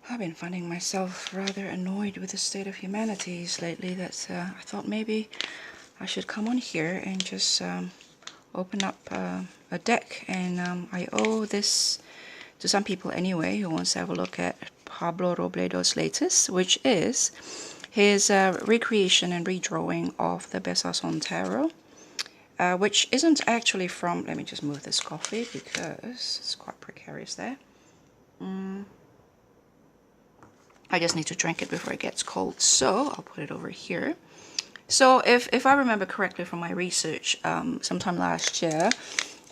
I've been finding myself rather annoyed with the state of humanities lately. That's I thought maybe I should come on here and just open up a deck, and I owe this to some people anyway who wants to have a look at Pablo Robledo's latest, which is his recreation and redrawing of the Besançon Tarot, which isn't actually from, let me just move this coffee because it's quite precarious there. I just need to drink it before it gets cold, so I'll put it over here. So if I remember correctly from my research, sometime last year,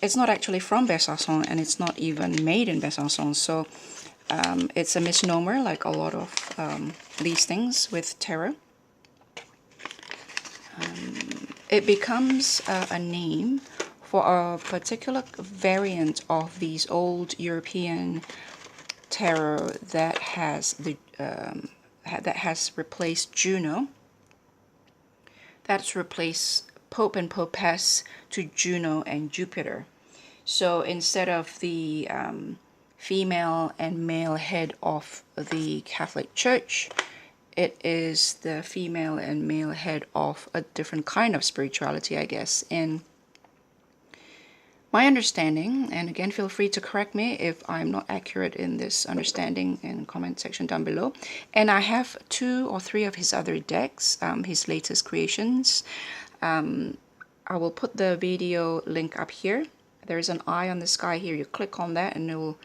it's not actually from Besançon, and it's not even made in Besançon, so it's a misnomer, like a lot of these things with tarot. It becomes a name for a particular variant of these old European tarot that has replaced Juno. That's replaced Pope and Popess to Juno and Jupiter. So instead of the female and male head of the Catholic Church, it is the female and male head of a different kind of spirituality, I guess. And my understanding, and again, feel free to correct me if I'm not accurate in this understanding in the comment section down below. And I have 2 or 3 of his other decks, his latest creations. I will put the video link up here. There's an eye on the sky here. You click on that and it will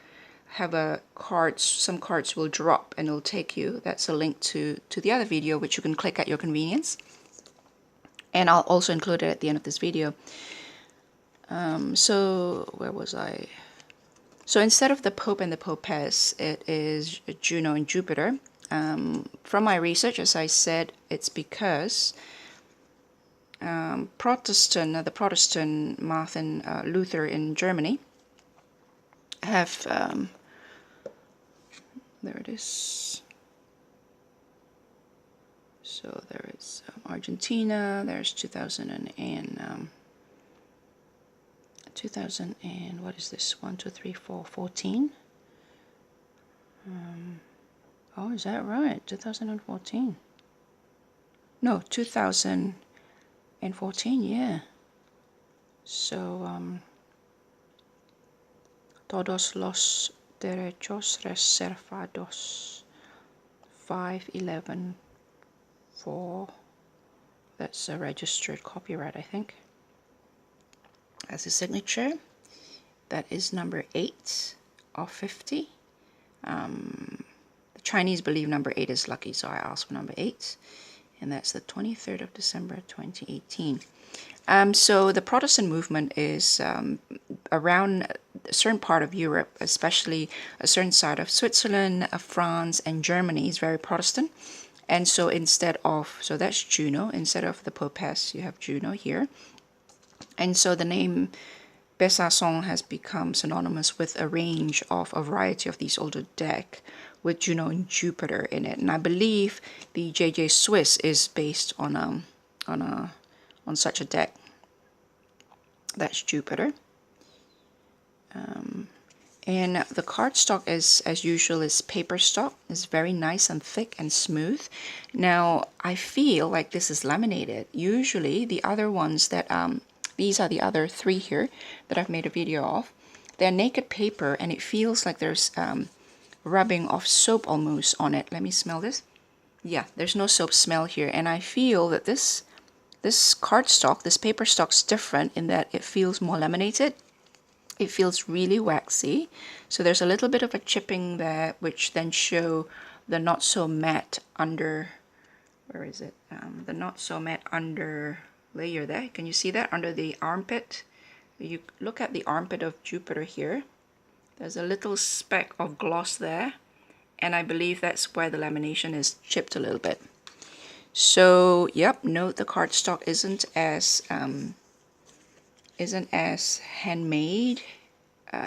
have a card. Some cards will drop and it'll take you. That's a link to the other video, which you can click at your convenience. And I'll also include it at the end of this video. So where was I? So instead of the Pope and the Popess, it is Juno and Jupiter. From my research, as I said, it's because the Protestant Martin Luther in Germany have, there it is. So there is Argentina, there's 2000 and what is this? 1, 2, 3, 4, 14. Oh, is that right? 2014. No, 2014, yeah. So, todos los derechos reservados. 511-4. That's a registered copyright, I think. As a signature, that is number 8 of 50. The Chinese believe number 8 is lucky, so I asked for number 8, and that's the 23rd of December 2018. So the Protestant movement is around a certain part of Europe, especially a certain side of Switzerland, France, and Germany is very Protestant. And so instead of, so that's Juno, instead of the Popess, you have Juno here. And so the name Besançon has become synonymous with a range of a variety of these older decks with Juno and Jupiter in it. And I believe the JJ Swiss is based on such a deck. That's Jupiter. And the cardstock is, as usual, is paper stock. It's very nice and thick and smooth. Now, I feel like this is laminated. Usually, the other ones that these are the other 3 here that I've made a video of. They're naked paper, and it feels like there's rubbing of soap almost on it. Let me smell this. Yeah, there's no soap smell here, and I feel that this cardstock, this paper stock's different in that it feels more laminated. It feels really waxy, so there's a little bit of a chipping there, which then show the not so matte under. Where is it? The not so matte under layer there. Can you see that under the armpit? You look at the armpit of Jupiter here. There's a little speck of gloss there, and I believe that's where the lamination is chipped a little bit. So, yep, note the cardstock isn't as handmade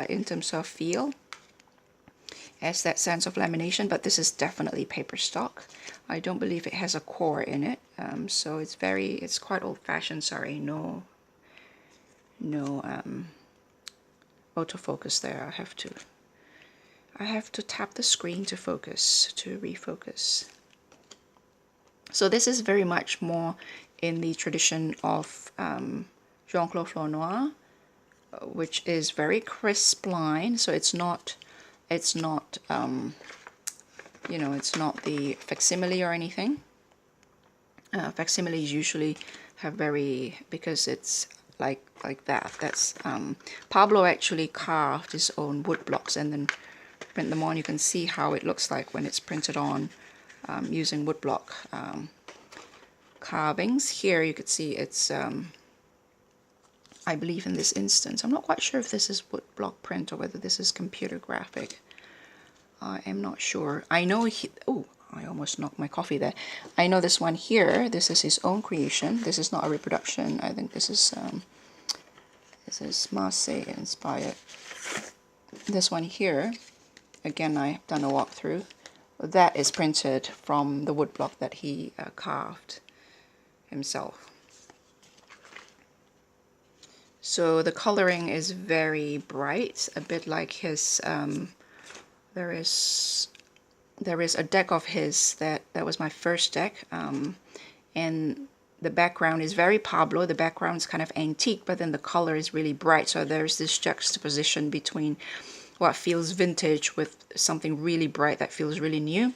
in terms of feel as that sense of lamination, but this is definitely paper stock. I don't believe it has a core in it, so it's quite old-fashioned. Sorry, no autofocus there. I have to tap the screen to focus, to refocus. So this is very much more in the tradition of Jean-Claude Flournoy, which is very crisp line. So it's not you know, it's not the facsimile or anything. Facsimiles usually have very, because it's like that. That's Pablo actually carved his own wood blocks and then print them on. You can see how it looks like when it's printed on using woodblock carvings. Here you could see it's I believe in this instance, I'm not quite sure if this is woodblock print or whether this is computer graphic. I am not sure. I know oh, I almost knocked my coffee there. I know this one here, this is his own creation. This is not a reproduction. I think this is Marseille inspired. This one here, again, I've done a walkthrough. That is printed from the woodblock that he carved himself. So the coloring is very bright, a bit like his. There is a deck of his that was my first deck, and the background is very Pablo. The background is kind of antique, but then the color is really bright. So there's this juxtaposition between what feels vintage with something really bright that feels really new.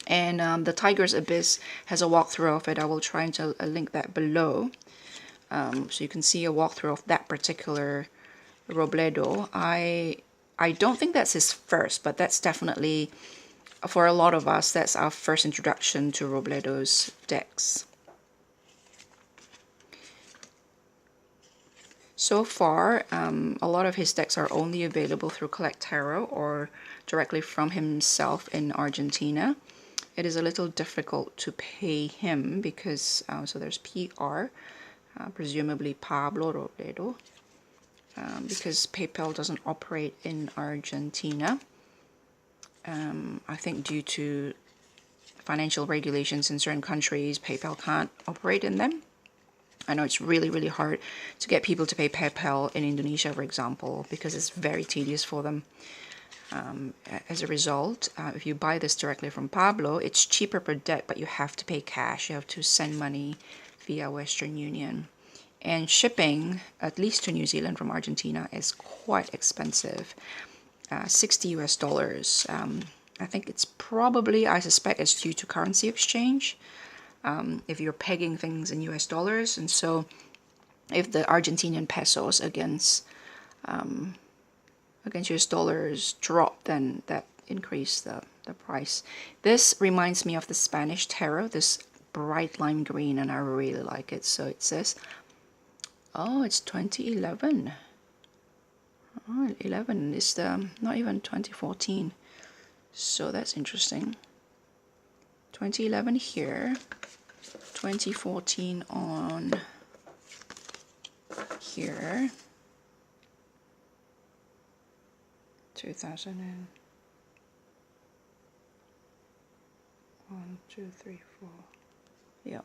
And the Tiger's Abyss has a walkthrough of it. I will try and link that below, so you can see a walkthrough of that particular Robledo. I don't think that's his first, but that's definitely, for a lot of us, that's our first introduction to Robledo's decks. So far, a lot of his decks are only available through Collect Tarot or directly from himself in Argentina. It is a little difficult to pay him because, so there's PR, presumably Pablo Robledo, because PayPal doesn't operate in Argentina. I think due to financial regulations in certain countries, PayPal can't operate in them. I know it's really, really hard to get people to pay PayPal in Indonesia, for example, because it's very tedious for them. As a result, if you buy this directly from Pablo, it's cheaper per deck, but you have to pay cash. You have to send money via Western Union. And shipping, at least to New Zealand from Argentina, is quite expensive. $60 US. I think it's probably, I suspect it's due to currency exchange. If you're pegging things in US dollars, and so if the Argentinian pesos against US dollars drop, then that increased the price. This reminds me of the Spanish tarot, this bright lime green, and I really like it. So it says, oh, it's 2011. Oh, 11 is not even 2014. So that's interesting. 2011 here, 2014 on here, 2001, 2, 3, 4. Yeah.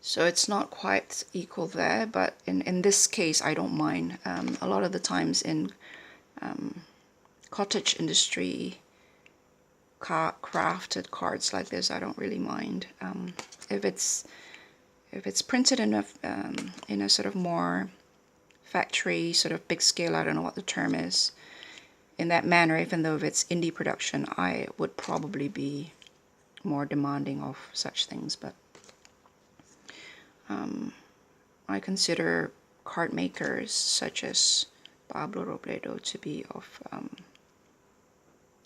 So it's not quite equal there, but in this case, I don't mind. A lot of the times in cottage industry, crafted cards like this, I don't really mind. If it's printed in a sort of more factory, sort of big scale, I don't know what the term is, in that manner, even though if it's indie production, I would probably be more demanding of such things, but I consider card makers such as Pablo Robledo to be of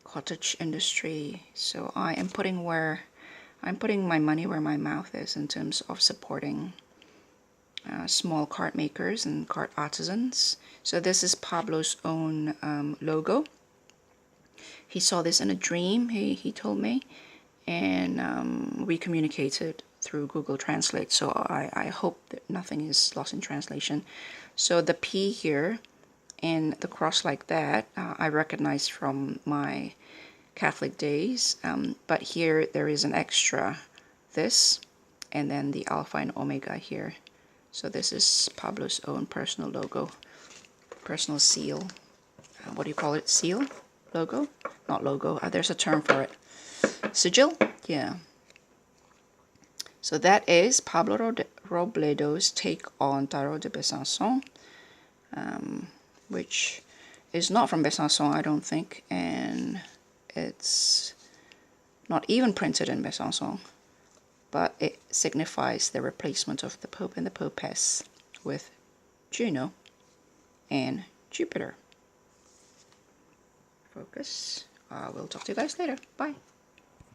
cottage industry. So I'm putting my money where my mouth is in terms of supporting small card makers and card artisans. So this is Pablo's own logo. He saw this in a dream, he told me, and we communicated through Google Translate, so I hope that nothing is lost in translation. So the P here and the cross like that, I recognize from my Catholic days, but here there is an extra this, and then the Alpha and Omega here. So this is Pablo's own personal logo, personal seal. What do you call it? Seal? Logo? Not logo. There's a term for it. Sigil? Yeah. So that is Pablo Robledo's take on Tarot de Besacon, which is not from Besançon, I don't think, and it's not even printed in Besançon, but it signifies the replacement of the Pope and the Popess with Juno and Jupiter. Focus. We'll talk to you guys later. Bye.